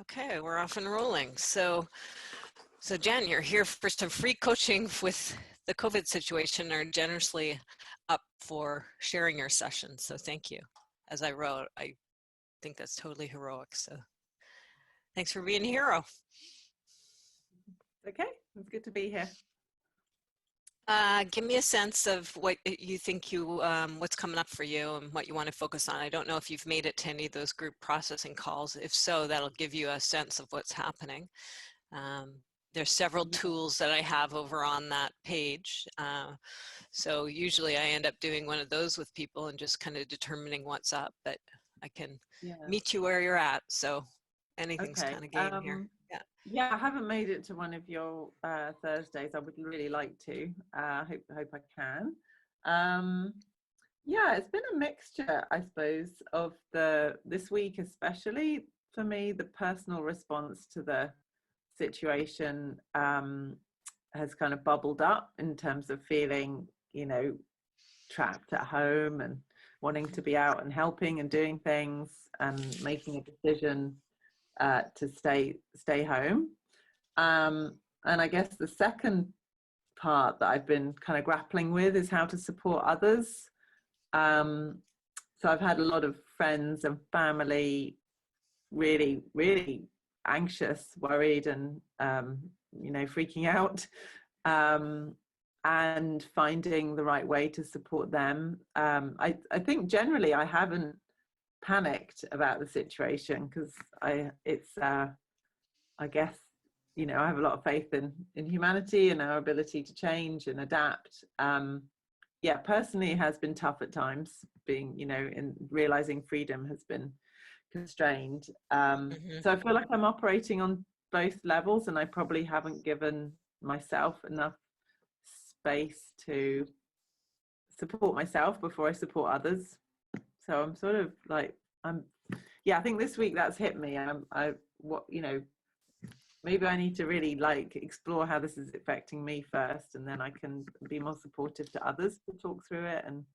Okay, we're off and rolling. So Jen, you're here for some free coaching with the COVID situation, are generously up for sharing your session. So thank you. As I wrote, I think that's totally heroic. So thanks for being a hero. Okay, it's good to be here. Give me a sense of what you think what's coming up for you and what you want to focus on. I don't know if you've made it to any of those group processing calls. If so, that'll give you a sense of what's happening. There's several tools that I have over on that page. So usually I end up doing one of those with people and just kind of determining what's up, but I can meet you where you're at. So anything's kind of game here. Yeah, I haven't made it to one of your Thursdays. I would really like to. Hope I can. Yeah, it's been a mixture, I suppose, of this week, especially for me, the personal response to the situation has kind of bubbled up in terms of feeling, trapped at home and wanting to be out and helping and doing things and making a decision to stay home. And I guess the second part that I've been kind of grappling with is how to support others. So I've had a lot of friends and family really, really anxious, worried, and freaking out, and finding the right way to support them. I think generally I haven't panicked about the situation because I guess I have a lot of faith in humanity and our ability to change and adapt. Yeah, personally it has been tough at times, being in realizing freedom has been constrained. So I feel like I'm operating on both levels, and I probably haven't given myself enough space to support myself before I support others. So I'm sort of like, I think this week that's hit me. Maybe I need to really explore how this is affecting me first, and then I can be more supportive to others to talk through it and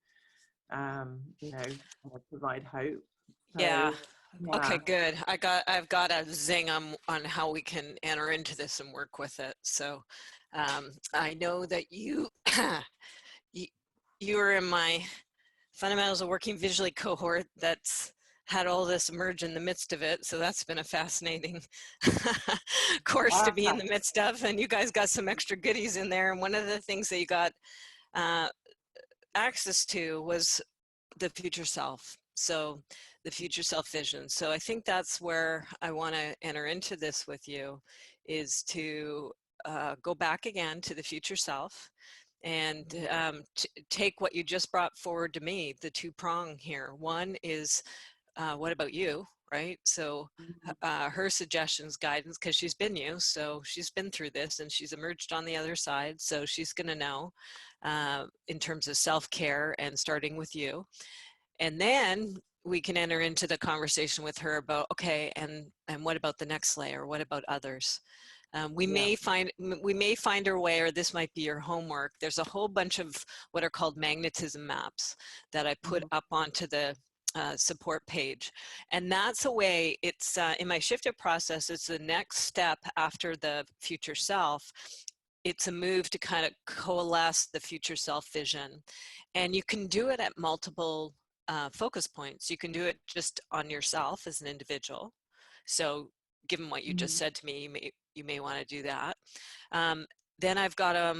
provide hope. So, yeah. Okay, good. I've got a zing on how we can enter into this and work with it. So I know that you are in my Fundamentals of Working Visually cohort that's had all this emerge in the midst of it. So that's been a fascinating course to be in the midst of. And you guys got some extra goodies in there. And one of the things that you got access to was the future self. So the future self vision. So I think that's where I want to enter into this with you, is to go back again to the future self and take what you just brought forward to me, the two-prong here. One is, what about you, right? So her suggestions, guidance, because she's been you, so she's been through this and she's emerged on the other side, so she's going to know in terms of self-care and starting with you. And then we can enter into the conversation with her about, okay, and what about the next layer? What about others? We may find our way, or this might be your homework. There's a whole bunch of what are called magnetism maps that I put up onto the support page. And that's a way, it's in my shifted process, it's the next step after the future self. It's a move to kind of coalesce the future self vision. And you can do it at multiple focus points. You can do it just on yourself as an individual. So given what you just said to me, you may want to do that. Then I've got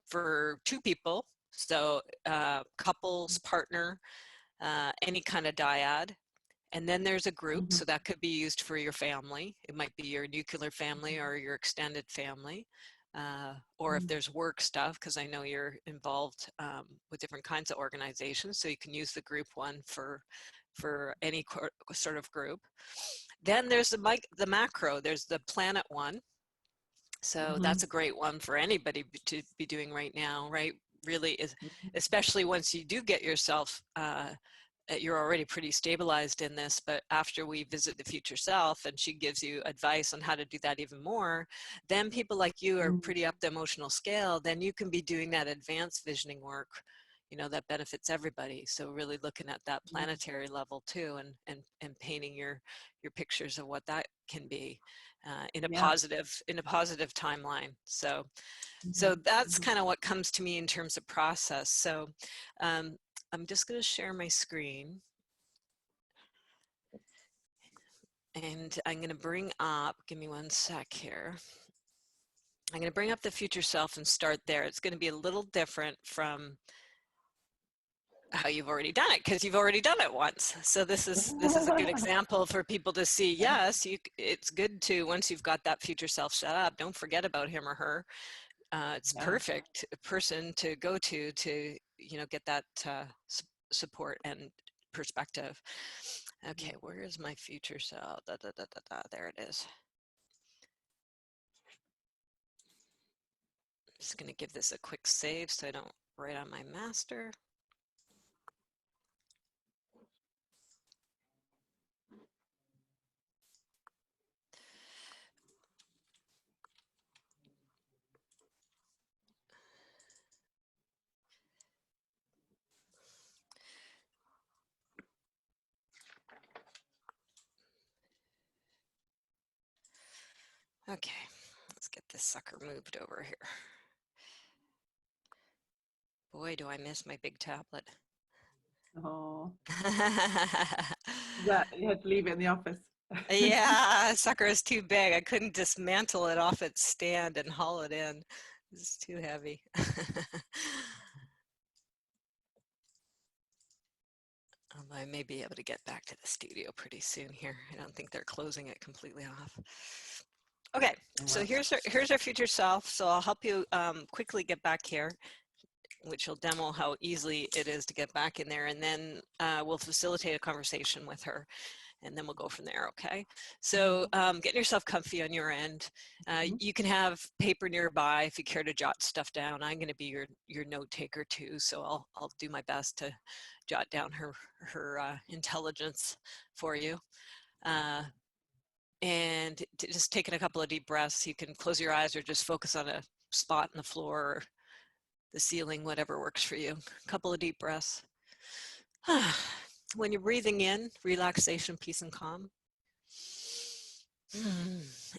for two people, so couples, partner, any kind of dyad. And then there's a group, so that could be used for your family. It might be your nuclear family or your extended family. Or if there's work stuff, because I know you're involved with different kinds of organizations, so you can use the group one for any sort of group. Then there's the macro, there's the planet one. So that's a great one for anybody to be doing right now, right? Really, especially once you do get yourself, you're already pretty stabilized in this, but after we visit the future self and she gives you advice on how to do that even more, then people like you are pretty up the emotional scale, then you can be doing that advanced visioning work, you know, that benefits everybody. So really looking at that planetary level too, and painting your pictures of what that can be in a Yeah. positive timeline. So Mhm. that's Mhm. kind of what comes to me in terms of process. So I'm just going to share my screen, and I'm going to bring up, give me one sec here. I'm going to bring up the future self and start there. It's going to be a little different from how you've already done it, because you've already done it once. So this is a good example for people to see. Yes, it's good to, once you've got that future self set up, don't forget about him or her. It's Yeah. perfect person to go to you know, get that support and perspective. Okay, where is my future self? There it is. I'm just going to give this a quick save so I don't write on my master. Okay, let's get this sucker moved over here. Boy, do I miss my big tablet. Oh, that you had to leave it in the office. Yeah, sucker is too big. I couldn't dismantle it off its stand and haul it in. It's too heavy. Although I may be able to get back to the studio pretty soon here. I don't think they're closing it completely off. Okay, so here's our future self. So I'll help you quickly get back here, which will demo how easy it is to get back in there, and then we'll facilitate a conversation with her, and then we'll go from there. Okay, so getting yourself comfy on your end. You can have paper nearby if you care to jot stuff down. I'm going to be your note taker too, so I'll do my best to jot down her intelligence for you. And just taking a couple of deep breaths. You can close your eyes or just focus on a spot in the floor or the ceiling, whatever works for you. A couple of deep breaths. When you're breathing in, relaxation, peace, and calm.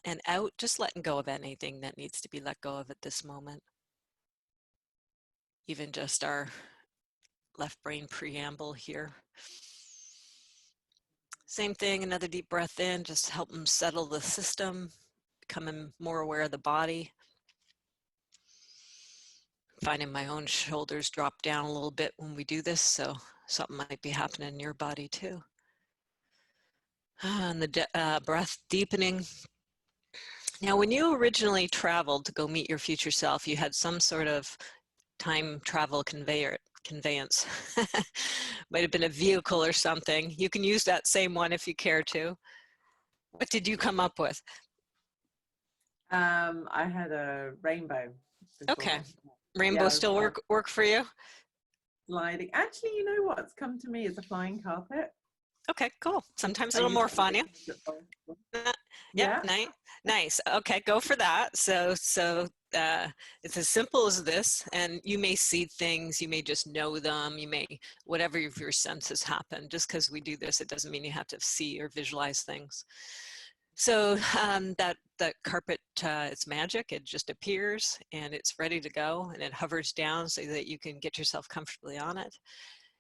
And out, just letting go of anything that needs to be let go of at this moment. Even just our left brain preamble here. Same thing, another deep breath in, just help them settle the system, becoming more aware of the body. Finding my own shoulders drop down a little bit when we do this, so something might be happening in your body too. And the breath deepening. Now, when you originally traveled to go meet your future self, you had some sort of time travel conveyance. Might have been a vehicle or something. You can use that same one if you care to. What did you come up with? I had a rainbow before. Okay. Rainbow still work for you? Sliding. Actually, you know what's come to me is a flying carpet. Okay, cool. Sometimes a little more fun, yeah? Yeah, nice. Okay, go for that. So it's as simple as this, and you may see things, you may just know them, you may, whatever of your senses happen. Just because we do this, it doesn't mean you have to see or visualize things. So that carpet, it's magic. It just appears and it's ready to go, and it hovers down so that you can get yourself comfortably on it.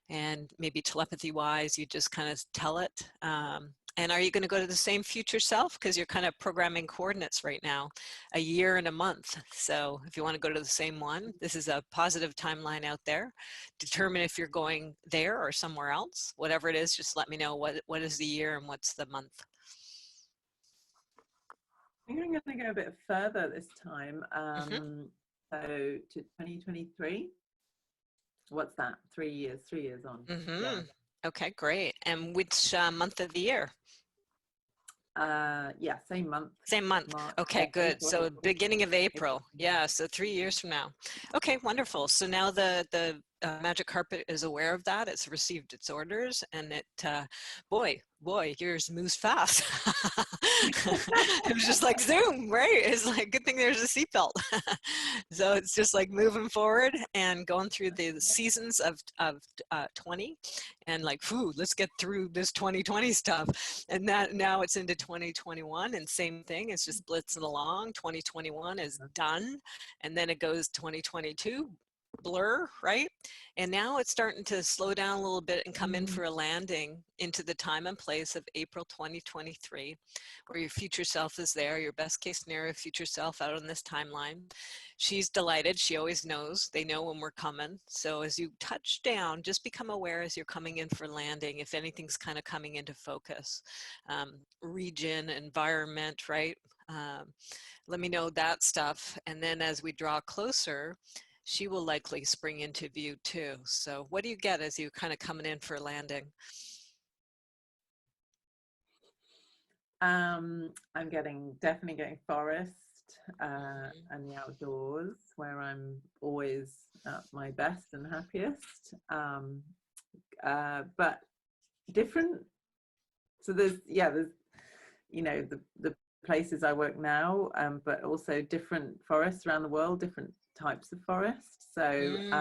And maybe telepathy wise, you just kind of tell it. And are you going to go to the same future self? Because you're kind of programming coordinates right now, a year and a month. So if you want to go to the same one, this is a positive timeline out there. Determine if you're going there or somewhere else. Whatever it is, just let me know what is the year and what's the month. I think I'm going to go a bit further this time. So to 2023. What's that? 3 years? 3 years on. Yeah. Okay, great. And which month of the year? Yeah, same month. Same month. March. Okay, good. April. So beginning of April. Yeah, so 3 years from now. Okay, wonderful. So now the magic carpet is aware of that. It's received its orders, and it, boy, yours moves fast. It was just like zoom, right? It's like, good thing there's a seatbelt. So it's just like moving forward and going through the seasons of 20, and like, whew, let's get through this 2020 stuff. And that now it's into 2021, and same thing. It's just blitzing along. 2021 is done, and then it goes 2022. Blur, right? And now it's starting to slow down a little bit and come in for a landing into the time and place of April 2023, where your future self is there, your best case scenario future self out on this timeline. She's delighted. She always knows. They know when we're coming. So as you touch down, just become aware as you're coming in for landing, if anything's kind of coming into focus. Region, environment, right? Let me know that stuff. And then as we draw closer, she will likely spring into view too. So what do you get as you kind of coming in for landing? I'm definitely getting forest and the outdoors, where I'm always at my best and happiest. But different. So there's the places I work now, but also different forests around the world, different types of forest. So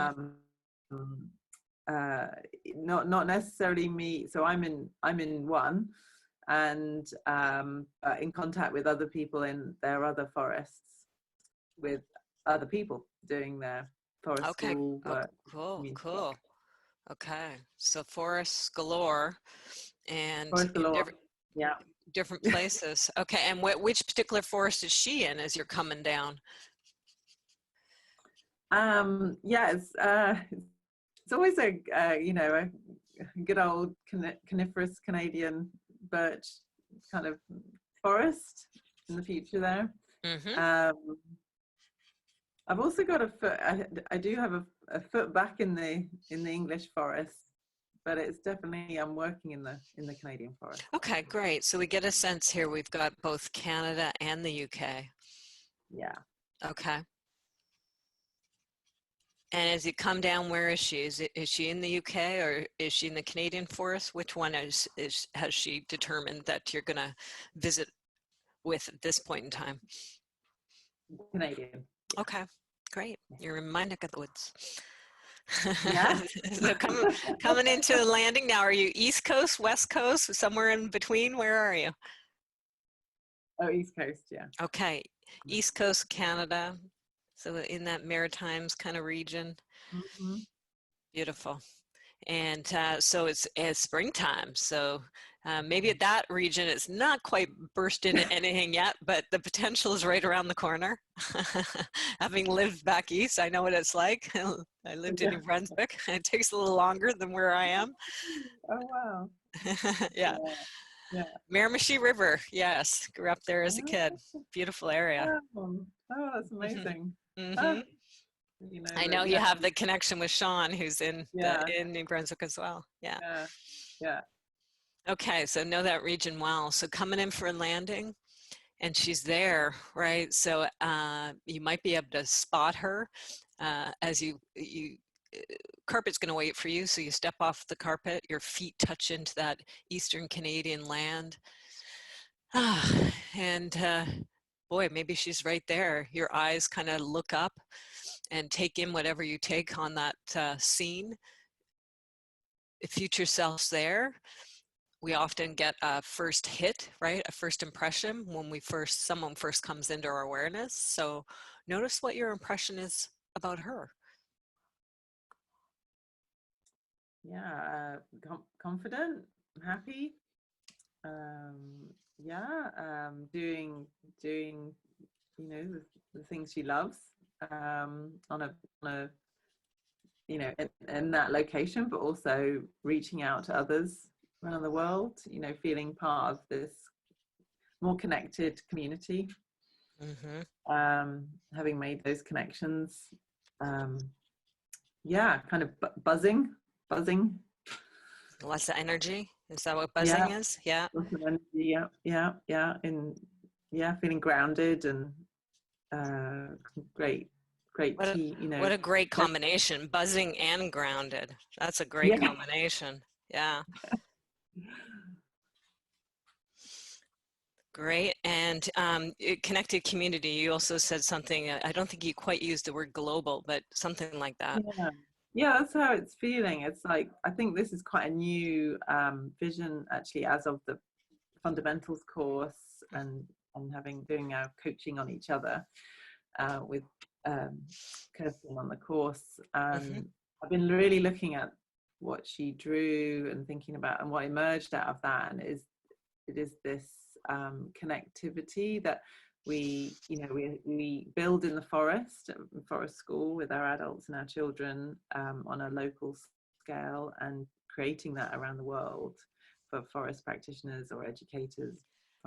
not necessarily me. So I'm in one, and in contact with other people in their other forests, with other people doing their forestal work. Cool. Okay, so forests galore, and Forest galore. different places. Okay, and which particular forest is she in as you're coming down? It's always a good old coniferous Canadian birch kind of forest in the future there. I've also got a foot. I do have a foot back in the English forest, but it's definitely, I'm working in the Canadian forest. Okay, great. So we get a sense here. We've got both Canada and the UK. Yeah. Okay. And as you come down, where is she? Is she in the UK, or is she in the Canadian forest? Which one has she determined that you're going to visit with at this point in time? Canadian. Okay, great. You're in my neck of the woods. Yeah. So coming into the landing now, are you East Coast, West Coast, somewhere in between? Where are you? Oh, East Coast, yeah. Okay, East Coast Canada. So in that Maritimes kind of region. Beautiful. And so it's springtime. So maybe at that region, it's not quite burst into anything yet, but the potential is right around the corner. Having lived back east, I know what it's like. I lived in New Brunswick. It takes a little longer than where I am. Oh, wow. Yeah. Miramichi River. Yes. Grew up there as a kid. Beautiful area. Oh, that's amazing. I know you have the connection with Sean, who's in New Brunswick as well. Yeah. Okay, so know that region well. So coming in for a landing, and she's there, right? So you might be able to spot her as you carpet's going to wait for you. So you step off the carpet, your feet touch into that Eastern Canadian land, and boy, maybe she's right there. Your eyes kind of look up and take in whatever you take on that scene. If future self's there, we often get a first hit, right? A first impression when someone first comes into our awareness. So notice what your impression is about her. Yeah, confident, happy. Doing the things she loves on a in that location, but also reaching out to others around the world, feeling part of this more connected community. Having made those connections, kind of buzzing. Lots of energy. Is that what buzzing is? Yeah. Lots of energy. Yeah. And feeling grounded and great great tea, what a great combination, buzzing and grounded. That's a great yeah. combination. Yeah. Great. And connected community, you also said something, I don't think you quite used the word global, but something like that. Yeah. Yeah, that's how it's feeling. It's like, I think this is quite a new vision actually, as of the fundamentals course, and doing our coaching on each other with Kirsten on the course. Mm-hmm. And I've been really looking at what she drew and thinking about, and what emerged out of that. And it is this connectivity that we build in the forest school with our adults and our children on a local scale, and creating that around the world for forest practitioners or educators.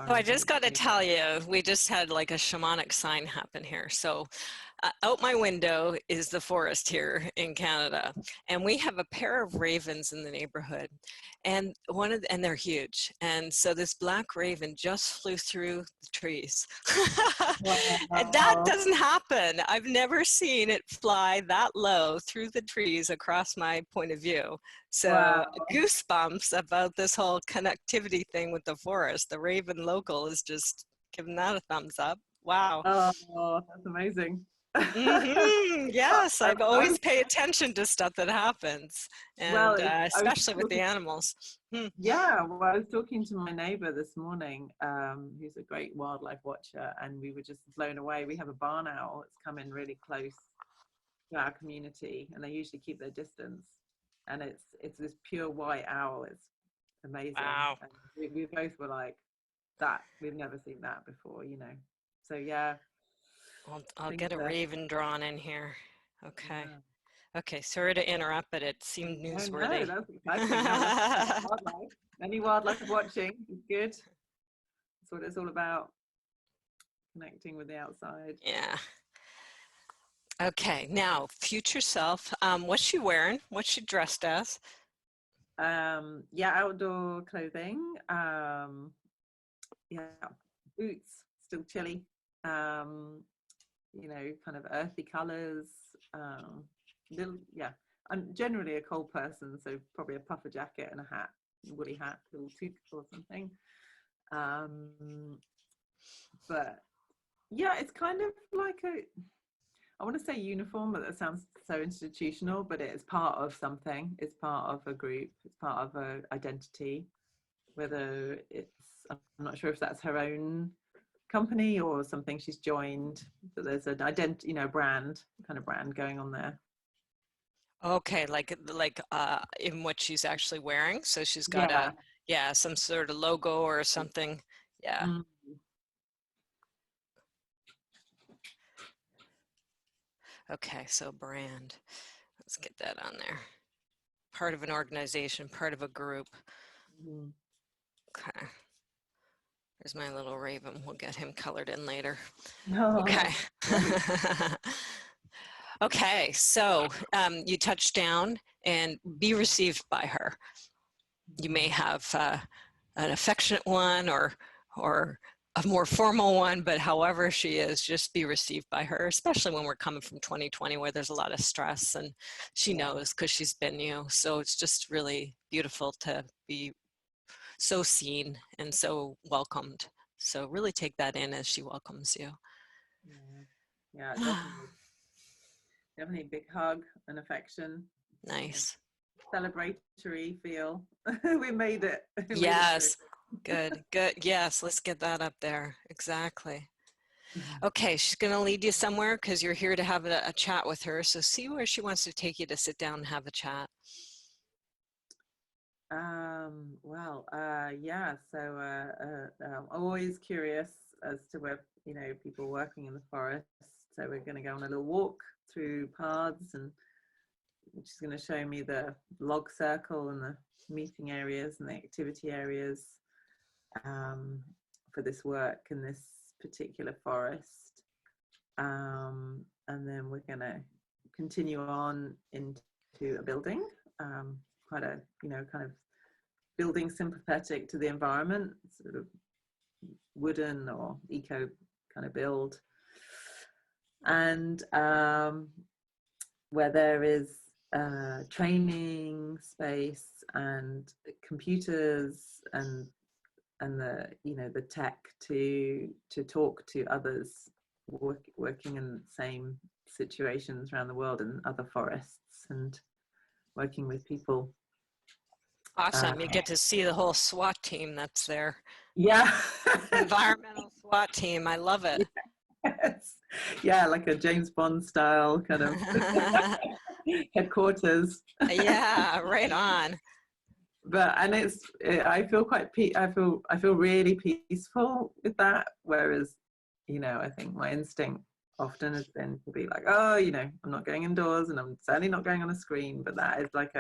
So I just got to tell you, we just had like a shamanic sign happen here. So out my window is the forest here in Canada, and we have a pair of ravens in the neighborhood, and and they're huge. And so this black raven just flew through the trees. And that Wow. doesn't happen. I've never seen it fly that low through the trees across my point of view. So Wow. goosebumps about this whole connectivity thing with the forest. The Raven local is just giving that a thumbs up. Wow. Oh, that's amazing. Yes, I, I've I always was, pay attention to stuff that happens, well, and I was especially with the talking, animals. yeah, well, I was talking to my neighbor this morning, who's a great wildlife watcher, and we were just blown away. We have a barn owl that's come in really close to our community, and they usually keep their distance. And it's this pure white owl. It's amazing. Wow. And we both were like, that, we've never seen that before, you know. So yeah, I'll things get a are, raven drawn in here. Okay. yeah. Okay, sorry to interrupt, but it seemed No, no, newsworthy. that's exciting. No, that's wildlife. Any wildlife watching is good. That's what it's all about. Connecting with the outside. Yeah. Okay, now future self. What's she wearing? What's she dressed as? Yeah, outdoor clothing. Yeah, boots, still chilly. Kind of earthy colors. Yeah. I'm generally a cold person, so probably a puffer jacket and a hat, woolly hat, little toque or something. But yeah, it's kind of like I want to say uniform, but that sounds so institutional, but it's part of something. It's part of a group. It's part of an identity. Whether I'm not sure if that's her own company or something she's joined, but there's an brand going on there. Okay, like in what she's actually wearing. So she's got Yeah. some sort of logo or something. Yeah. Mm. Okay, so brand. Let's get that on there. Part of an organization, part of a group. Mm. Okay. There's my little raven. We'll get him colored in later. Oh, Okay. Okay, so you touch down and be received by her. You may have an affectionate one or a more formal one, but however she is, just be received by her, especially when we're coming from 2020 where there's a lot of stress, and she knows because she's been you. So it's just really beautiful to be so seen and so welcomed. So really take that in as she welcomes you. Yeah, definitely big hug and affection. Nice. Celebratory feel. We made it. Yes. Good. Yes, let's get that up there. Exactly. Okay, she's going to lead you somewhere because you're here to have a chat with her. So see where she wants to take you to sit down and have a chat. Yeah. So I'm always curious as to where people working in the forest. So we're going to go on a little walk through paths, and she's going to show me the log circle and the meeting areas and the activity areas for this work in this particular forest. And then we're going to continue on into a building, quite a kind of building sympathetic to the environment, sort of wooden or eco kind of build. and where there is training space and computers and the the tech to talk to others working in the same situations around the world in other forests and working with people. Awesome. You get to see the whole SWAT team that's there. Yeah. Environmental SWAT team. I love it. Yes. Yeah, like a James Bond style kind of headquarters. Yeah, right on. But and I feel I feel really peaceful with that, whereas I think my instinct often has been to be like, oh, I'm not going indoors and I'm certainly not going on a screen, but that is like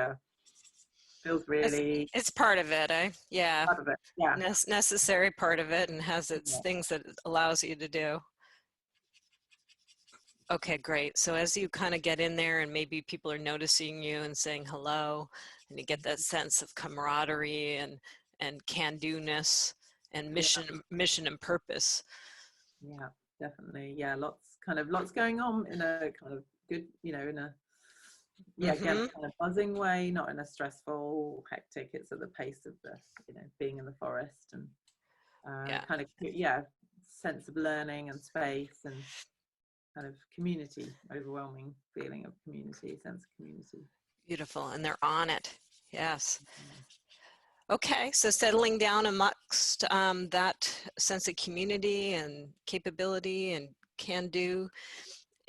feels really It's part of it, eh? Yeah. part of it. Yeah. Necessary part of it, and has its Yeah. things that it allows you to do. Okay, great. So as you kind of get in there and maybe people are noticing you and saying hello, and you get that sense of camaraderie and can-do-ness and mission and purpose. Yeah, definitely. Yeah, lots going on in a kind of good, in a again, kind of buzzing way, not in a stressful, hectic. It's at the pace of the, being in the forest and kind of sense of learning and space and kind of community, overwhelming feeling of community, sense of community. Beautiful, and they're on it. Yes. Okay, so settling down amongst that sense of community and capability and can do,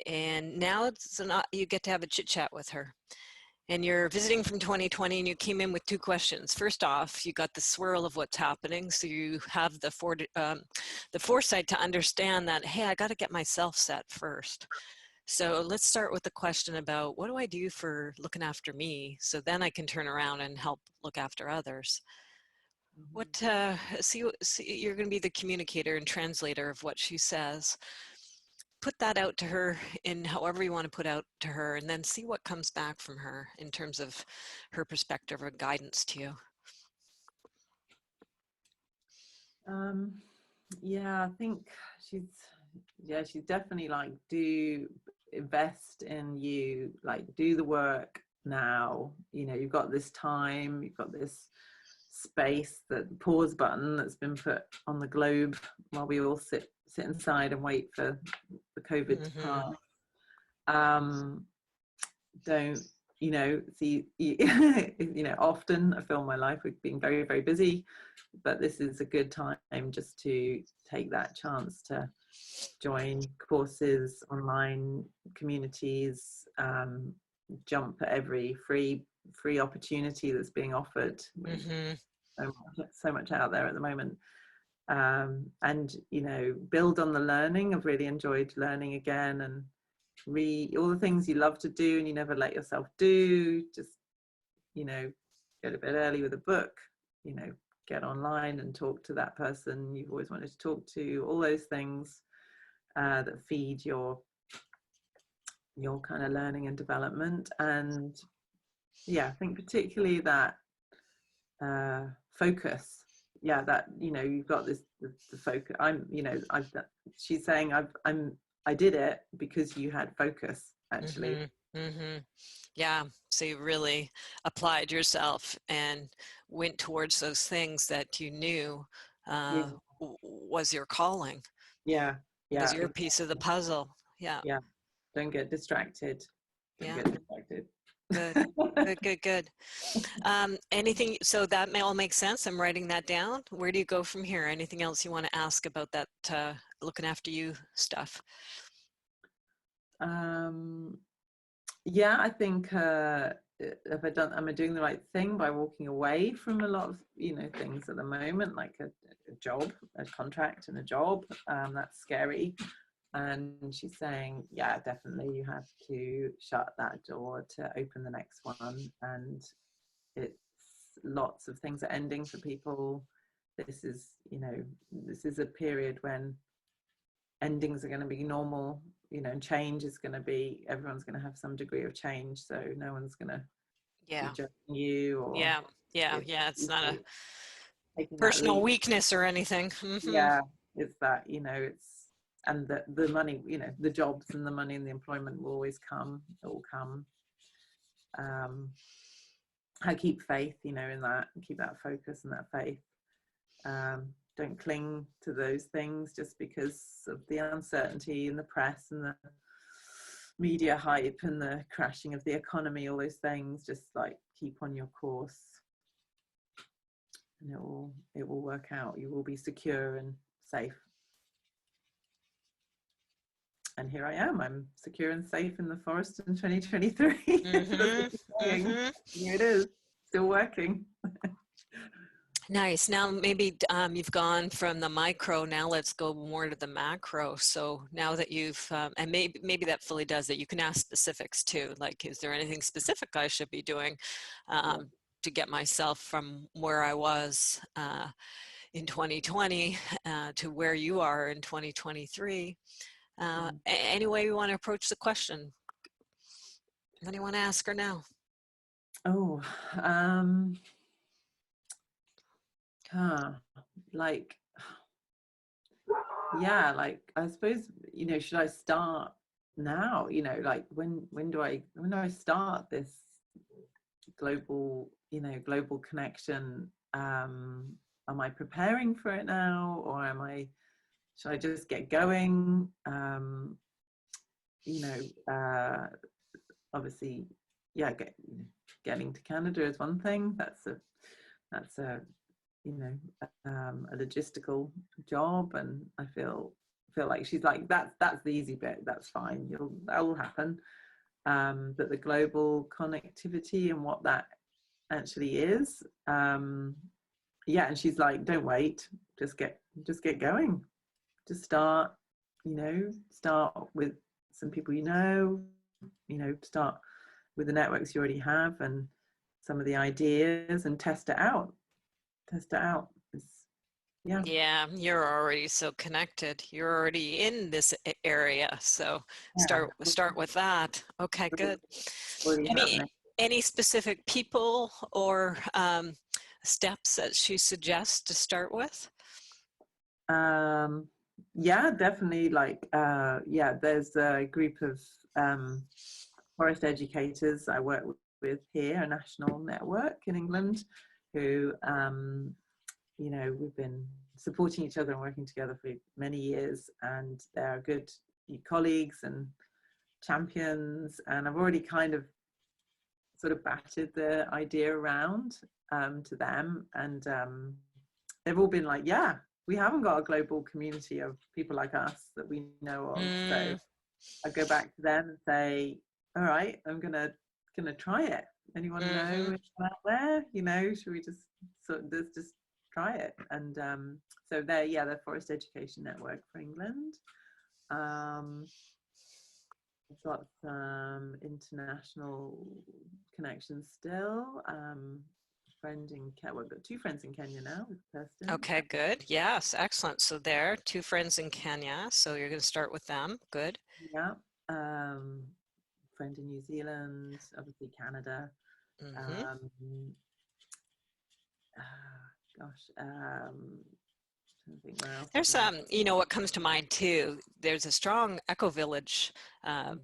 and now you get to have a chit chat with her. And you're visiting from 2020 and you came in with two questions. First off, you got the swirl of what's happening. So you have the foresight to understand that, hey, I got to get myself set first. So let's start with the question about what do I do for looking after me? So then I can turn around and help look after others. What, see, you're going to be the communicator and translator of what she says. Put that out to her in however you want to put out to her, and then see what comes back from her in terms of her perspective or guidance to you. Yeah, I think she's definitely like, do invest in you, like do the work now. You've got this time, you've got this space, that pause button that's been put on the globe while we all sit inside and wait for the COVID to pass. Don't see often I feel my life we've been very, very busy, but this is a good time just to take that chance to join courses, online communities, jump at every free opportunity that's being offered. So much out there at the moment, and build on the learning. I've really enjoyed learning again and read all the things you love to do and you never let yourself do. Just get a bit early with a book, get online and talk to that person you've always wanted to talk to. All those things that feed your kind of learning and development. And I think particularly that focus, that you've got this the focus. She's saying I did it because you had focus, actually. Yeah, so you really applied yourself and went towards those things that you knew was your calling. Was your piece of the puzzle. Yeah. Don't get distracted. Good. Anything, so that may all make sense. I'm writing that down. Where do you go from here? Anything else you want to ask about that looking after you stuff? I think am I doing the right thing by walking away from a lot of things at the moment, like a job, a contract and a job? That's scary. And she's saying, yeah, definitely you have to shut that door to open the next one. And it's lots of things are ending for people. This is a period when endings are going to be normal, and change is going to be, everyone's going to have some degree of change. So no one's going to be judging you. Or it's not a personal weakness or anything. Yeah, it's that, it's and the money, you know, the jobs and the money and the employment will always come. It will come. I keep faith, you know, in that, keep that focus and that faith. Don't cling to those things just because of the uncertainty in the press and the media hype and the crashing of the economy, all those things. Just like keep on your course, and it will work out. You will be secure and safe. And here I am. I'm secure and safe in the forest in 2023. Here it is, still working. Nice. Now maybe you've gone from the micro. Now let's go more to the macro. So now that you've and maybe that fully does it. You can ask specifics too. Like, is there anything specific I should be doing to get myself from where I was in 2020 to where you are in 2023? Any way you want to approach the question? What do you want to ask her now? Oh, like, yeah, like, I suppose, you know, should I start now? You know, like when do I start this global, you know, global connection? Am I preparing for it now, or should I just get going? You know, obviously, yeah, getting to Canada is one thing. That's a you know, a logistical job, and I feel like she's like, that's the easy bit, that's fine, that will happen. But the global connectivity and what that actually is, yeah, and she's like, don't wait, just get going, just start, you know, start with some people, you know, start with the networks you already have and some of the ideas, and test it out. Yeah, you're already so connected. You're already in this area, so start with that. Okay, good. Any specific people or steps that she suggests to start with? Yeah, definitely. Like, yeah, there's a group of forest educators I work with here, a national network in England, who you know, we've been supporting each other and working together for many years, and they're good colleagues and champions, and I've already kind of sort of batted the idea around to them, and they've all been like, yeah, we haven't got a global community of people like us that we know of. So I go back to them and say, all right, I'm gonna try it. Anyone know anyone out there? You know, should we just just try it? And so they're Forest Education Network for England. I've got some international connections still. Friend in Kenya. Well, I've got 2 friends in Kenya now with Kirsten. Okay, good. Yes, excellent. So there, 2 friends in Kenya. So you're going to start with them. Good. Yeah. Friend in New Zealand, obviously Canada. There's you know, what comes to mind too, there's a strong eco village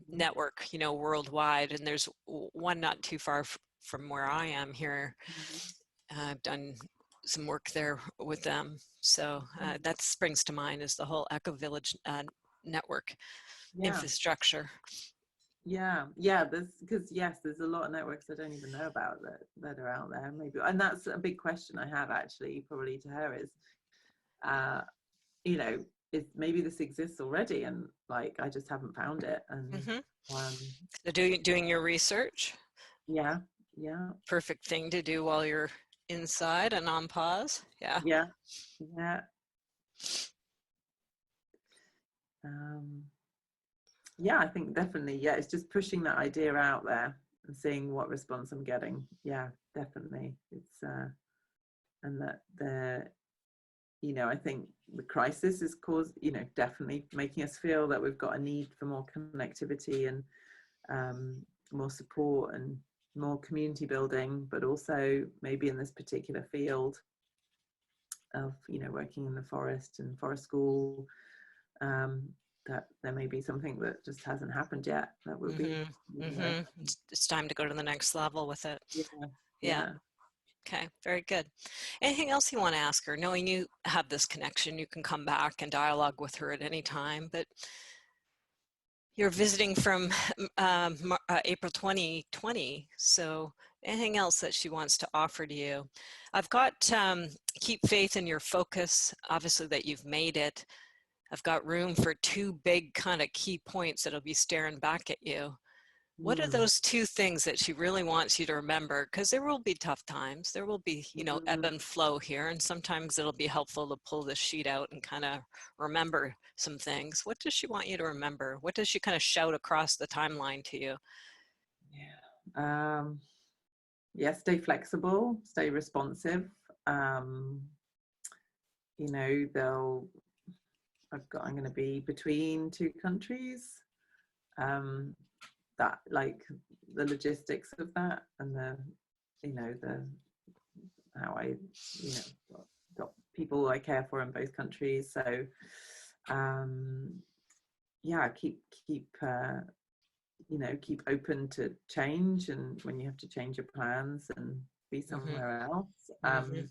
network, you know, worldwide, and there's one not too far from where I am here. I've done some work there with them, so that springs to mind is the whole eco village network infrastructure. Yeah, there's a lot of networks I don't even know about that are out there, maybe, and that's a big question I have actually probably to her is, you know, maybe this exists already and like I just haven't found it. And so doing your research. Yeah. Perfect thing to do while you're inside and on pause. Yeah. Yeah, I think definitely. Yeah, it's just pushing that idea out there and seeing what response I'm getting. Yeah, definitely. It's and that you know, I think the crisis is definitely making us feel that we've got a need for more connectivity and more support and more community building, but also maybe in this particular field of, you know, working in the forest and forest school, that there may be something that just hasn't happened yet that would be, Mm-hmm. you know, Mm-hmm. It's time to go to the next level with it. yeah, Yeah. yeah. Okay, very good. Anything else you want to ask her? Knowing you have this connection, you can come back and dialogue with her at any time, but you're visiting from April 2020, so anything else that she wants to offer to you? I've got keep faith in your focus, obviously that you've made it. I've got room for two big kind of key points that'll be staring back at you. What are Mm. those two things that she really wants you to remember? Because there will be tough times. There will be, you know, ebb Mm. and flow here. And sometimes it'll be helpful to pull this sheet out and kind of remember some things. What does she want you to remember? What does she kind of shout across the timeline to you? Yeah. Yeah, stay flexible, stay responsive. Um, you know, I'm going to be between two countries. Um, that like the logistics of that and the how I, got people I care for in both countries. So, yeah, keep keep open to change, and when you have to change your plans and be Mm-hmm. somewhere else. Mm-hmm.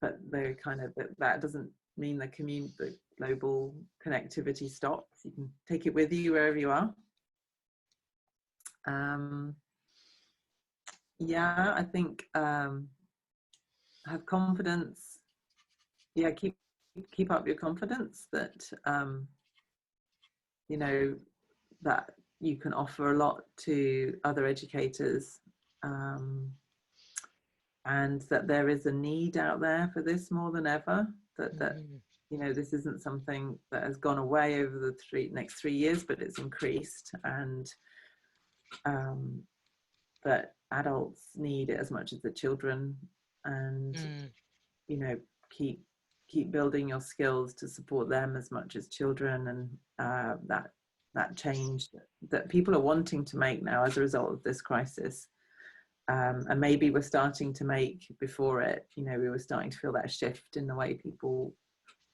But the kind of that doesn't mean the global connectivity stops. You can take it with you wherever you are. Yeah, I think have confidence. Yeah, keep up your confidence that you know that you can offer a lot to other educators, and that there is a need out there for this more than ever. That Mm-hmm. this isn't something that has gone away over the next 3 years, but it's increased, and that adults need it as much as the children, and Mm-hmm. you know keep building your skills to support them as much as children, and that change that people are wanting to make now as a result of this crisis. And maybe we're starting to make before it, we were starting to feel that shift in the way people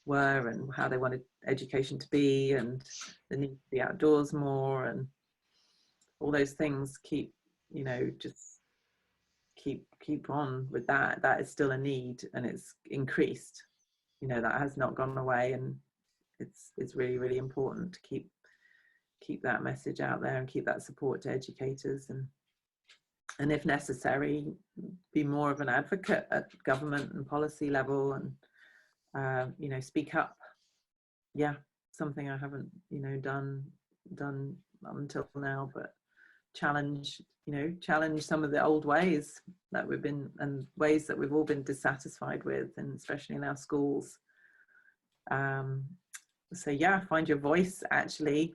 were and how they wanted education to be, and the need to be outdoors more, and all those things just keep on with that. That is still a need, and it's increased. That has not gone away, and it's really, really important to keep that message out there and keep that support to educators, and if necessary, be more of an advocate at government and policy level, and speak up. Yeah, something I haven't done until now, but challenge some of the old ways that we've been, and ways that we've all been dissatisfied with, and especially in our schools. So yeah, find your voice, actually.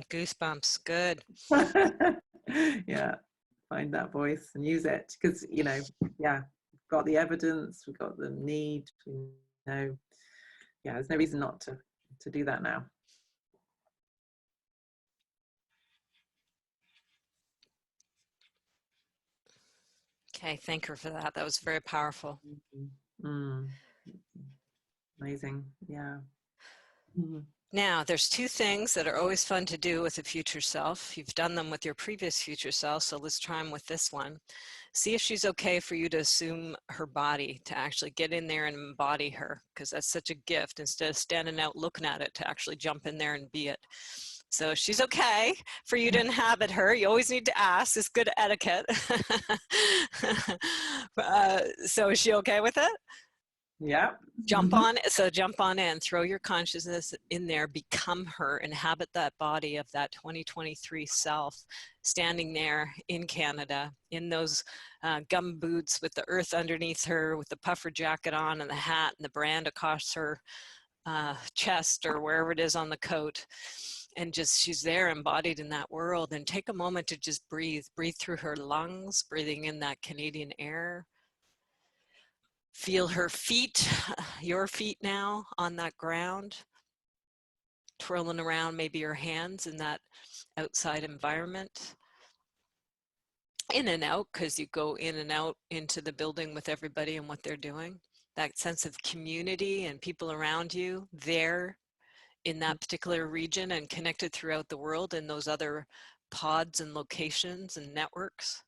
Goosebumps. Good. Yeah, find that voice and use it, because yeah, we've got the evidence, we've got the need, yeah, there's no reason not to do that now. Okay, thank her for that. That was very powerful. Mm. Amazing. Yeah. Now, there's two things that are always fun to do with a future self. You've done them with your previous future self, so let's try them with this one. See if she's okay for you to assume her body, to actually get in there and embody her, because that's such a gift, instead of standing out looking at it, to actually jump in there and be it. So she's okay for you to inhabit her. You always need to ask. It's good etiquette. So is she okay with it? Yeah. Jump on in, throw your consciousness in there, become her, inhabit that body of that 2023 self, standing there in Canada in those gum boots with the earth underneath her, with the puffer jacket on and the hat and the brand across her chest or wherever it is on the coat. And just, she's there embodied in that world. And take a moment to just breathe through her lungs, breathing in that Canadian air. Feel her feet, your feet now on that ground, twirling around maybe your hands in that outside environment. In and out, because you go in and out into the building with everybody and what they're doing. That sense of community and people around you there in that particular region and connected throughout the world in those other pods and locations and networks.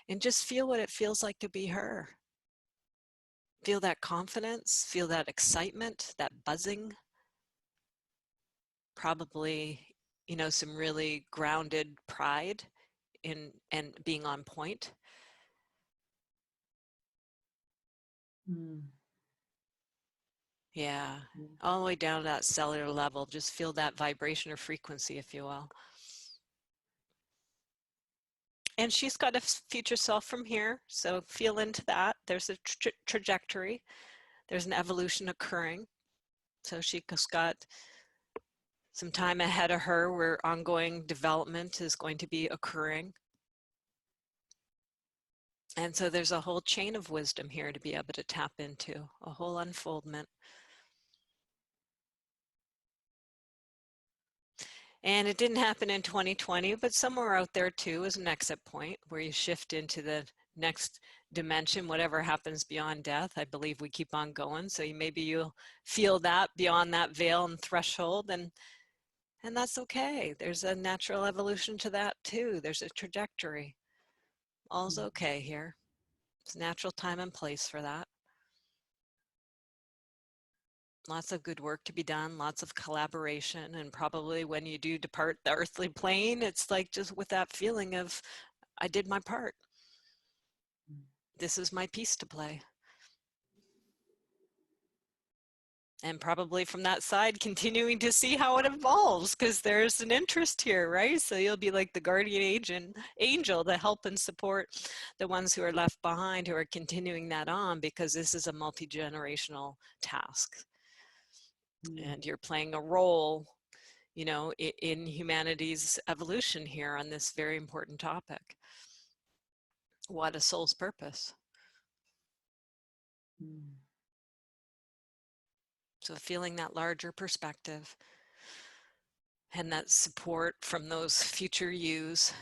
And just feel what it feels like to be her. Feel that confidence, feel that excitement, that buzzing. Probably, you know, some really grounded pride in and being on point. Mm. Yeah, all the way down to that cellular level. Just feel that vibration or frequency, if you will. And she's got a future self from here, so feel into that. There's a trajectory. There's an evolution occurring. So she's got some time ahead of her where ongoing development is going to be occurring. And so there's a whole chain of wisdom here to be able to tap into, a whole unfoldment. And it didn't happen in 2020, but somewhere out there too is an exit point where you shift into the next dimension, whatever happens beyond death. I believe we keep on going. So maybe you'll feel that beyond that veil and threshold, and that's okay. There's a natural evolution to that too. There's a trajectory. All's okay here. It's natural time and place for that. Lots of good work to be done, lots of collaboration, and probably when you do depart the earthly plane, it's like just with that feeling of, I did my part. This is my piece to play. And probably from that side, continuing to see how it evolves, because there's an interest here, right? So you'll be like the guardian angel to help and support the ones who are left behind, who are continuing that on, because this is a multi-generational task. And you're playing a role, you know, in humanity's evolution here on this very important topic. What a soul's purpose. So feeling that larger perspective and that support from those future yous.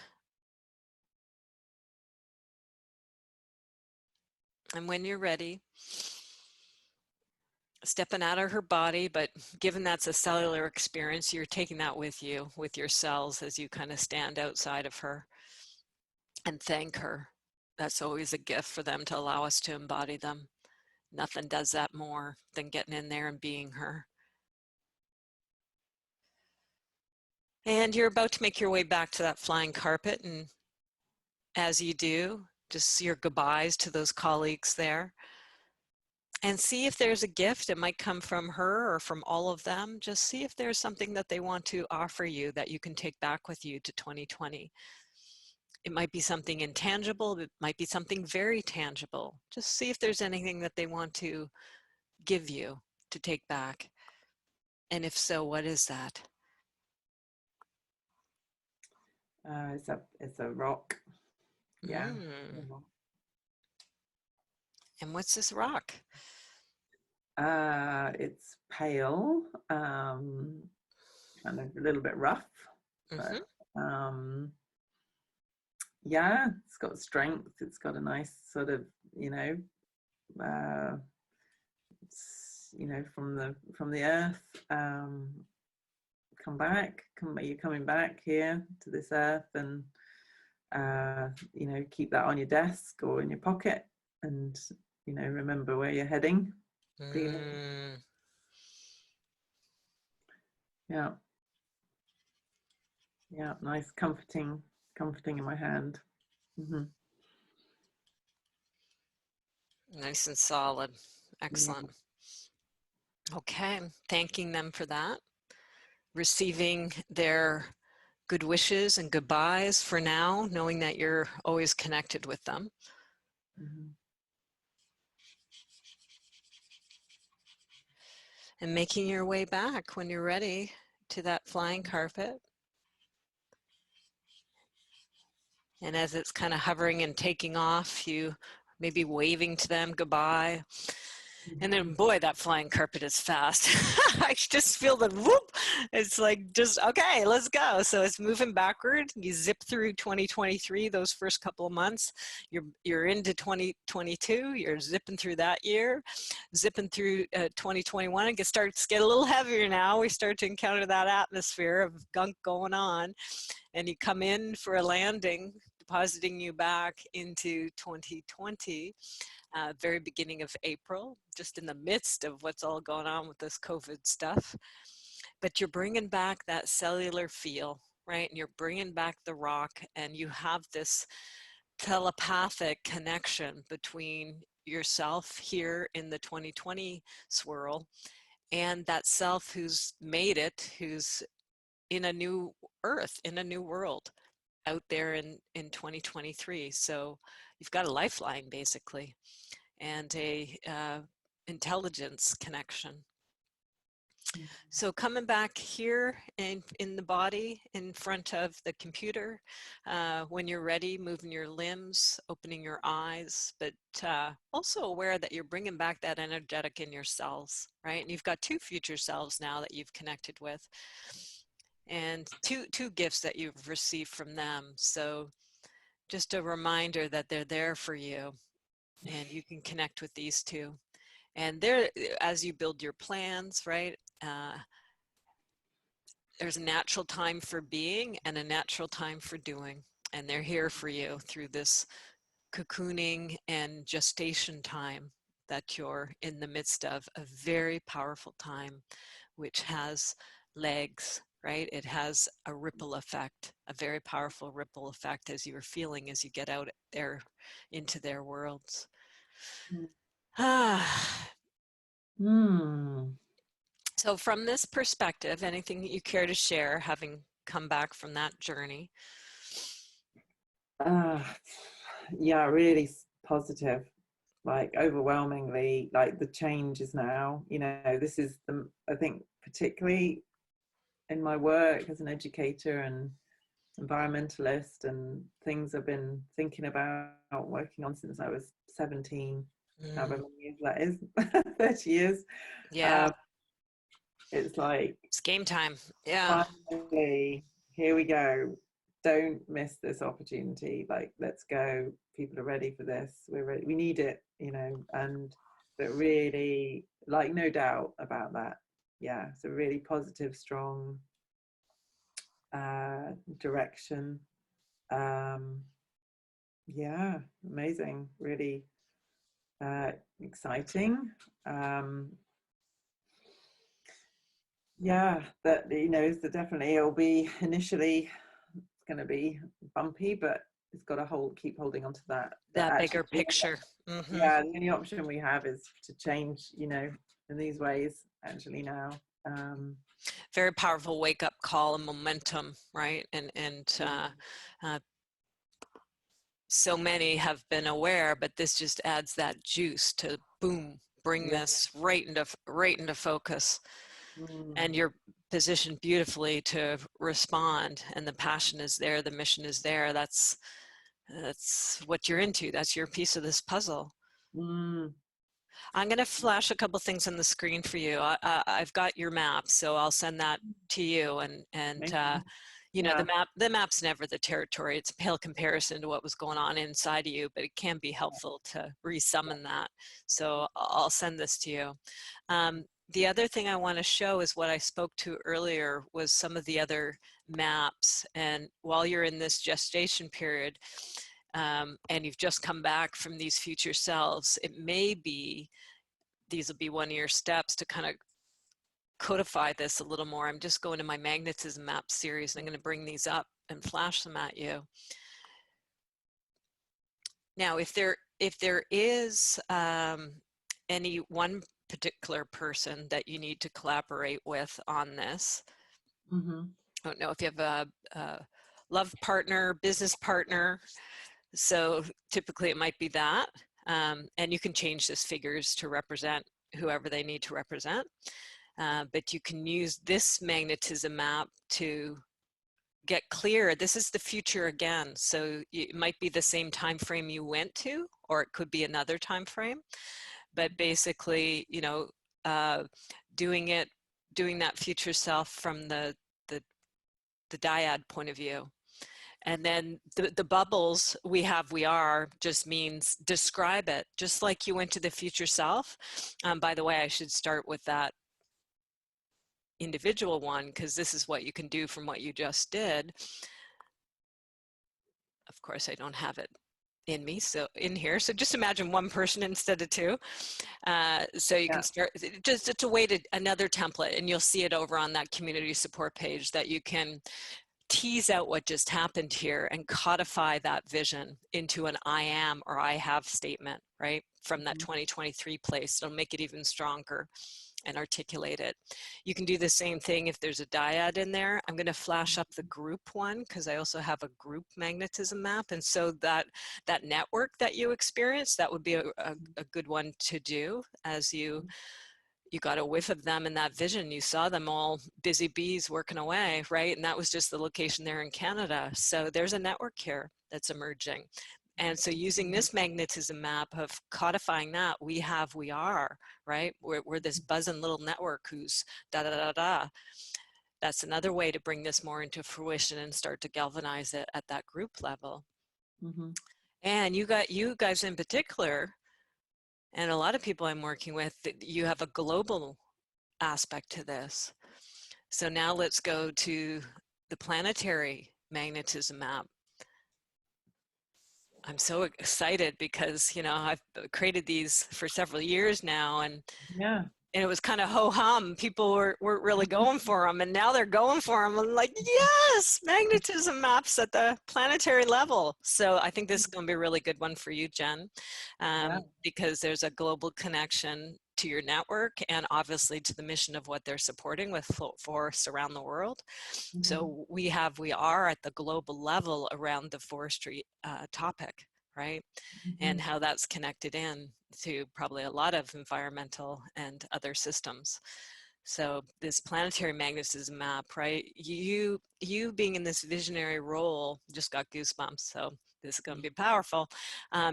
And when you're ready, stepping out of her body, but given that's a cellular experience, you're taking that with you, with your cells, as you kind of stand outside of her and thank her. That's always a gift for them to allow us to embody them. Nothing does that more than getting in there and being her. And you're about to make your way back to that flying carpet, and as you do, just your goodbyes to those colleagues there. And see if there's a gift. It might come from her or from all of them. Just see if there's something that they want to offer you that you can take back with you to 2020. It might be something intangible. It might be something very tangible. Just see if there's anything that they want to give you to take back. And if so, what is that? It's a rock. Yeah. And what's this rock? It's pale, kind of a little bit rough, but yeah, it's got strength. It's got a nice sort of, from the earth. You're coming back here to this earth, and keep that on your desk or in your pocket, and remember where you're heading. Yeah, nice, comforting in my hand. Nice and solid. Excellent. Okay, thanking them for that, receiving their good wishes and goodbyes for now, knowing that you're always connected with them. And making your way back when you're ready to that flying carpet. And as it's kind of hovering and taking off, you maybe waving to them goodbye. And then, Mhm. boy, that flying carpet is fast. I just feel the whoop. It's like, just, okay, let's go. So it's moving backward. You zip through 2023, those first couple of months. You're into 2022. You're zipping through that year, zipping through 2021. It starts to get a little heavier now. We start to encounter that atmosphere of gunk going on. And you come in for a landing, depositing you back into 2020. Very beginning of April, just in the midst of what's all going on with this COVID stuff. But you're bringing back that cellular feel, right? And you're bringing back the rock, and you have this telepathic connection between yourself here in the 2020 swirl and that self who's made it, who's in a new earth, in a new world out there in 2023. So you've got a lifeline basically, and a intelligence connection. So coming back here in the body, in front of the computer, when you're ready, moving your limbs, opening your eyes, but also aware that you're bringing back that energetic in your cells, right? And you've got two future selves now that you've connected with, and two gifts that you've received from them. So just a reminder that they're there for you, and you can connect with these two. And there, as you build your plans, right, there's a natural time for being and a natural time for doing. And they're here for you through this cocooning and gestation time that you're in the midst of, a very powerful time, which has legs, right? It has a ripple effect, a very powerful ripple effect as you're feeling as you get out there into their worlds. Ah. So from this perspective, anything that you care to share, having come back from that journey? Yeah, really positive, like overwhelmingly, like the change is now, this is I think particularly in my work as an educator and environmentalist, and things I've been thinking about working on since I was 17, however many years that is, 30 years. Yeah. It's like, It's game time. Yeah. finally, here we go. Don't miss this opportunity. Like, let's go. People are ready for this. We're ready. We need it, and but really, like, no doubt about that. Yeah, it's a really positive, strong direction. Yeah, amazing. Really exciting. Yeah, that definitely, it'll be initially, it's going to be bumpy, but it's got to keep holding on to that. But That actually, bigger picture. Mm-hmm. yeah, the only option we have is to change, in these ways. Actually, now. Very powerful wake up call and momentum, right? And so many have been aware, but this just adds that juice to boom, bring Yeah. this right into focus. Mm. And you're positioned beautifully to respond, and the passion is there, the mission is there. That's what you're into. That's your piece of this puzzle. Mm. I'm going to flash a couple things on the screen for you. I've got your map, so I'll send that to you. And Yeah. the map's never the territory. It's a pale comparison to what was going on inside of you, but it can be helpful to resummon that. So I'll send this to you. The other thing I want to show is what I spoke to earlier, was some of the other maps. And while you're in this gestation period, and you've just come back from these future selves, it may be, these will be one of your steps to kind of codify this a little more. I'm just going to my magnetism map series, and I'm going to bring these up and flash them at you. Now, if there is any one particular person that you need to collaborate with on this, Mm-hmm. I don't know if you have a love partner, business partner. So typically it might be that. And you can change this figures to represent whoever they need to represent. But you can use this magnetism map to get clear. This is the future again. So it might be the same time frame you went to, or it could be another time frame. but basically, you know, uh, doing that future self from the, the dyad point of view. And then the bubbles we have, we are, just means describe it, just like you went to the future self. By the way, I should start with that individual one, because this is what you can do from what you just did. Of course, I don't have it in me, so in here. So just imagine one person instead of two. So you can start, just it's a way to, another template, and you'll see it over on that community support page, that you can tease out what just happened here and codify that vision into an I am or I have statement, right? From that 2023 place. It'll make it even stronger and articulate it. You can do the same thing if there's a dyad in there. I'm going to flash up the group one, because I also have a group magnetism map. And so that network that you experience, that would be a good one to do as you got a whiff of them in that vision. You saw them all busy bees working away, right? And that was just the location there in Canada. So there's a network here that's emerging. And so using this magnetism map of codifying that, we are, right? We're this buzzing little network who's da da da da. That's another way to bring this more into fruition and start to galvanize it at that group level. And you guys in particular, and a lot of people I'm working with, you have a global aspect to this. So now let's go to the planetary magnetism map. I'm so excited because, you know, I've created these for several years now, and it was kind of ho-hum. People weren't really going for them, and now they're going for them. I'm like, yes, magnetism maps at the planetary level. So I think this is going to be a really good one for you, Jen, because there's a global connection to your network, and obviously to the mission of what they're supporting with Float Forests around the world. So we are at the global level around the forestry topic, right? And how that's connected in to probably a lot of environmental and other systems. So this planetary magnetism map, right? You being in this visionary role, just got goosebumps. So this is going to be powerful.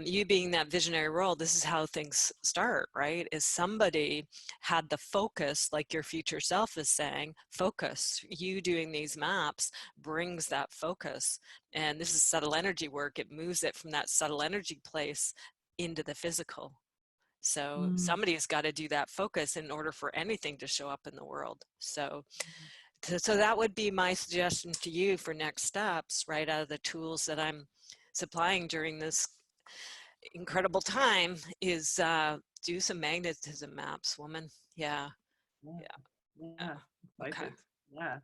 You being that visionary role, this is how things start, right? Is somebody had the focus, like your future self is saying, focus. You doing these maps brings that focus. And this is subtle energy work. It moves it from that subtle energy place into the physical. So somebody's got to do that focus in order for anything to show up in the world. So that would be my suggestion to you for next steps, right, out of the tools that I'm supplying during this incredible time, is do some magnetism maps, woman. Yeah. Excited. Yeah,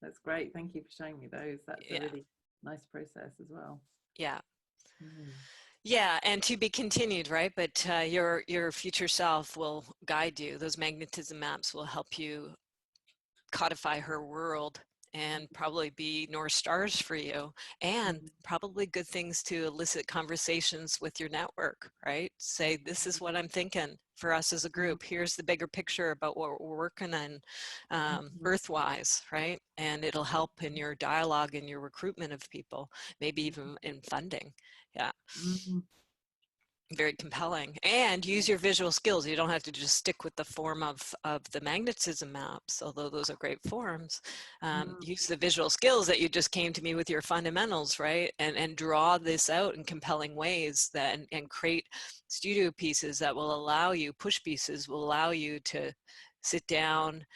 that's great. Thank you for showing me those. That's a really nice process as well. Yeah, and to be continued, right? But your future self will guide you. Those magnetism maps will help you codify her world, and probably be North Stars for you, and probably good things to elicit conversations with your network, right? Say, this is what I'm thinking for us as a group. Here's the bigger picture about what we're working on Earth-wise, right? And it'll help in your dialogue and your recruitment of people, maybe even in funding. Yeah. Very compelling. And use your visual skills. You don't have to just stick with the form of the magnetism maps, although those are great forms. Use the visual skills that you just came to me with your fundamentals, right? And draw this out in compelling ways, that and create studio pieces that will allow you, push pieces will allow you to sit down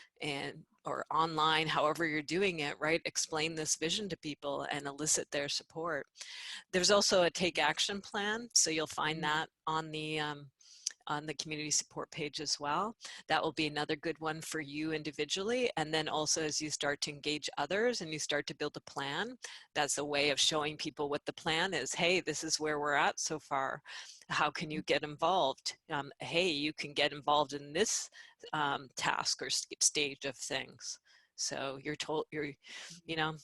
or online, however you're doing it, right? Explain this vision to people and elicit their support. There's also a take action plan, so you'll find that on the community support page as well. That will be another good one for you individually. And then also, as you start to engage others and you start to build a plan, that's a way of showing people what the plan is. Hey, this is where we're at so far. How can you get involved? Hey, you can get involved in this task or stage of things. So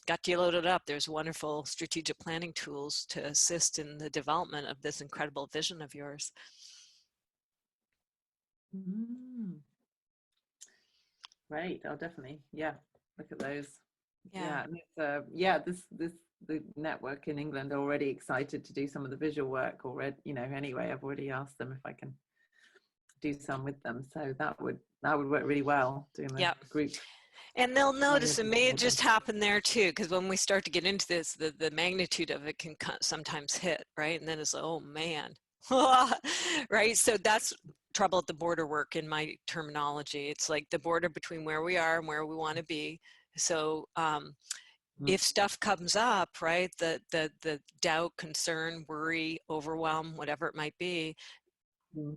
got you loaded up. There's wonderful strategic planning tools to assist in the development of this incredible vision of yours. Great. I'll definitely, look at those. Yeah. The network in England are already excited to do some of the visual work already, anyway. I've already asked them if I can do some with them. So that would work really well, doing the Yeah. group. And they'll notice, it may Management. just happen there too, because when we start to get into this, the magnitude of it can sometimes hit, right? And then it's like, oh man, right? So that's trouble at the border work in my terminology. It's like the border between where we are and where we want to be. So if stuff comes up, right, the doubt, concern, worry, overwhelm, whatever it might be,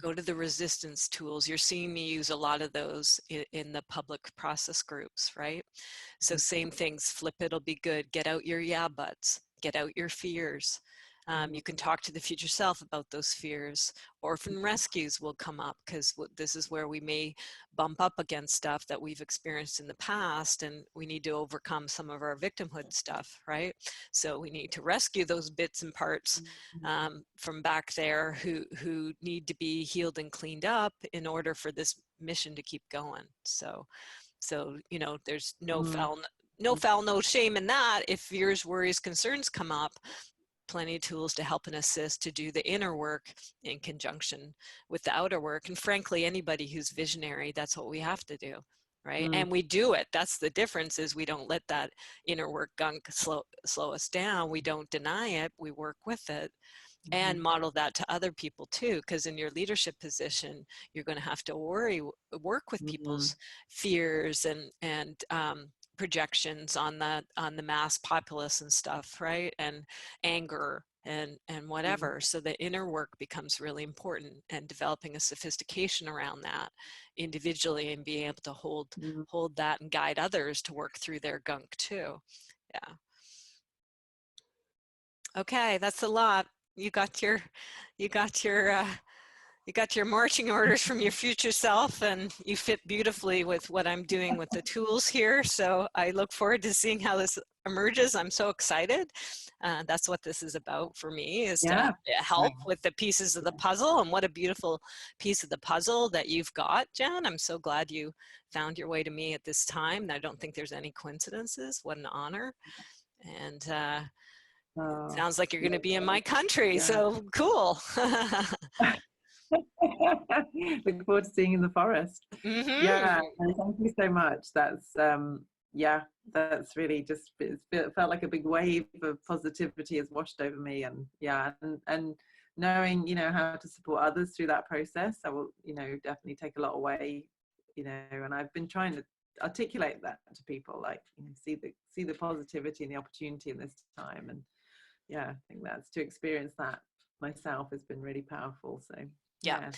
go to the resistance tools. You're seeing me use a lot of those in the public process groups, right? So same things, flip it'll be good. Get out your yeah buts, get out your fears. You can talk to the future self about those fears. Orphan rescues will come up because this is where we may bump up against stuff that we've experienced in the past, and we need to overcome some of our victimhood stuff, right? So we need to rescue those bits and parts from back there who need to be healed and cleaned up in order for this mission to keep going. So you know, there's no foul, no shame in that. If fears, worries, concerns come up, plenty of tools to help and assist to do the inner work in conjunction with the outer work. And frankly, anybody who's visionary, that's what we have to do, right? And we do it. That's the difference, is we don't let that inner work gunk slow us down. We don't deny it. We work with it. And model that to other people too, because in your leadership position, you're going to have to work with people's fears and projections on the mass populace and stuff, right? And anger and whatever. So the inner work becomes really important, and developing a sophistication around that individually, and being able to hold that and guide others to work through their gunk too. Yeah. Okay, that's a lot. You got your marching orders from your future self, and you fit beautifully with what I'm doing with the tools here. So I look forward to seeing how this emerges. I'm so excited. That's what this is about for me, is to help with the pieces of the puzzle. And what a beautiful piece of the puzzle that you've got, Jen. I'm so glad you found your way to me at this time. I don't think there's any coincidences. What an honor. And sounds like you're going to be in my country. So cool. Look forward to seeing you in the forest. Yeah, and thank you so much. That's that's really just, it felt like a big wave of positivity has washed over me. And and knowing, you know, how to support others through that process, I will, you know, definitely take a lot away, you know. And I've been trying to articulate that to people, like, you know, see the positivity and the opportunity in this time. And I think that's, to experience that myself has been really powerful. So yeah,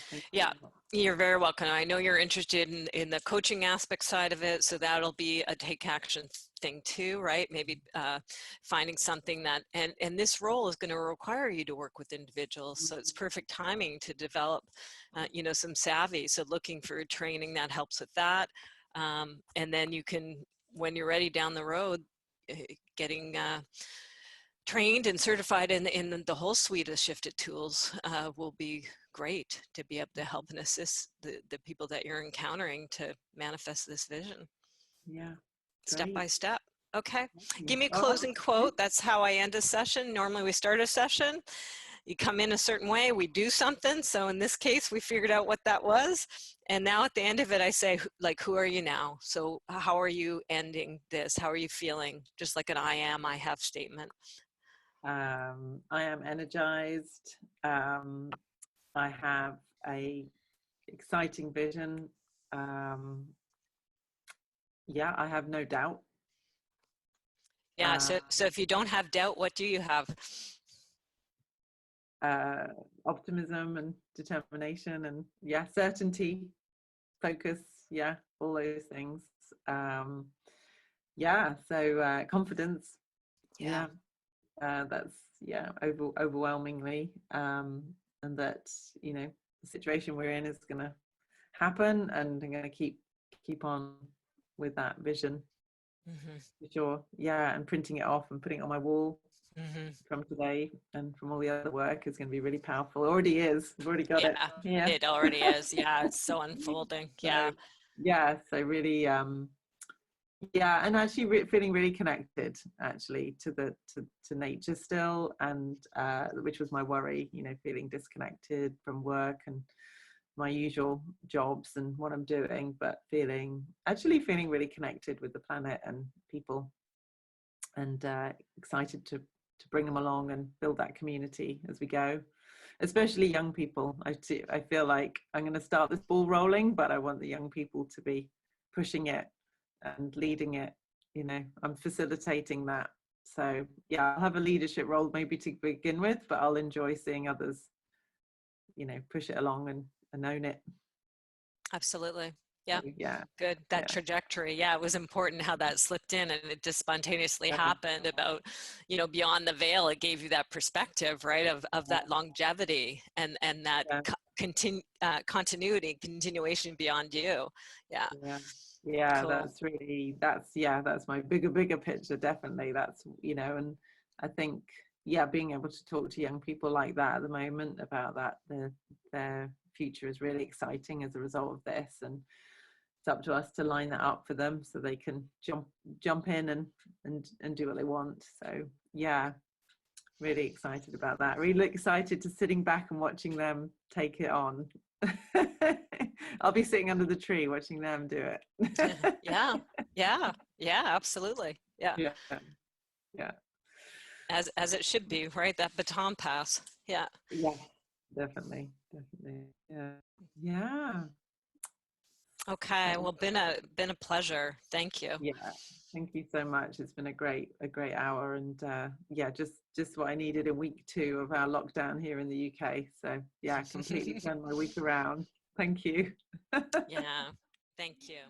you're very welcome. I know you're interested in the coaching aspect side of it, so that'll be a take action thing too, right? Maybe finding something that, and this role is going to require you to work with individuals, so it's perfect timing to develop, you know, some savvy. So looking for training that helps with that, and then you can, when you're ready down the road, getting trained and certified in the whole suite of shifted tools will be great to be able to help and assist the people that you're encountering to manifest this vision. Yeah. Step by step. Okay. Yeah. Give me a closing quote. That's how I end a session. Normally we start a session, you come in a certain way, we do something. So in this case, we figured out what that was. And now at the end of it, I say, like, who are you now? So how are you ending this? How are you feeling? Just like an I am, I have statement. I am energized. I have a exciting vision. I have no doubt. Yeah, so if you don't have doubt, what do you have? Optimism and determination, and certainty, focus, all those things. So confidence. That's overwhelmingly, and that, you know, the situation we're in is going to happen, and I'm going to keep on with that vision, for sure. And printing it off and putting it on my wall from today and from all the other work is going to be really powerful. It already is. I've already got it. It already is. It's so unfolding. So really and actually feeling really connected, actually, to nature still, and which was my worry, you know, feeling disconnected from work and my usual jobs and what I'm doing, but actually feeling really connected with the planet and people, and excited to bring them along and build that community as we go, especially young people. I feel like I'm going to start this ball rolling, but I want the young people to be pushing it and leading it. You know, I'm facilitating that. So yeah, I'll have a leadership role maybe to begin with, but I'll enjoy seeing others, you know, push it along and own it. Absolutely. Yeah. So, yeah. Good. That Yeah. trajectory. Yeah. It was important how that slipped in and it just spontaneously Yeah. happened about, you know, beyond the veil. It gave you that perspective, right. Of that longevity and that Yeah. continuity, continuation beyond you. Yeah. Yeah. Yeah, Cool. that's my bigger picture, definitely. That's, you know, and I think, yeah, being able to talk to young people like that at the moment about that, their future is really exciting as a result of this, and it's up to us to line that up for them so they can jump in and do what they want. So yeah, really excited about that. Really excited to sitting back and watching them take it on. I'll be sitting under the tree watching them do it. Yeah. Yeah. Yeah. Absolutely. Yeah. Yeah. Yeah. As it should be, right? That baton pass. Yeah. Yeah. Definitely. Definitely. Yeah. Yeah. Okay. Well, been a pleasure. Thank you. Yeah. Thank you so much. It's been a great hour, and yeah, just what I needed in week 2 of our lockdown here in the UK. So yeah, completely turned my week around. Thank you. Yeah. Thank you.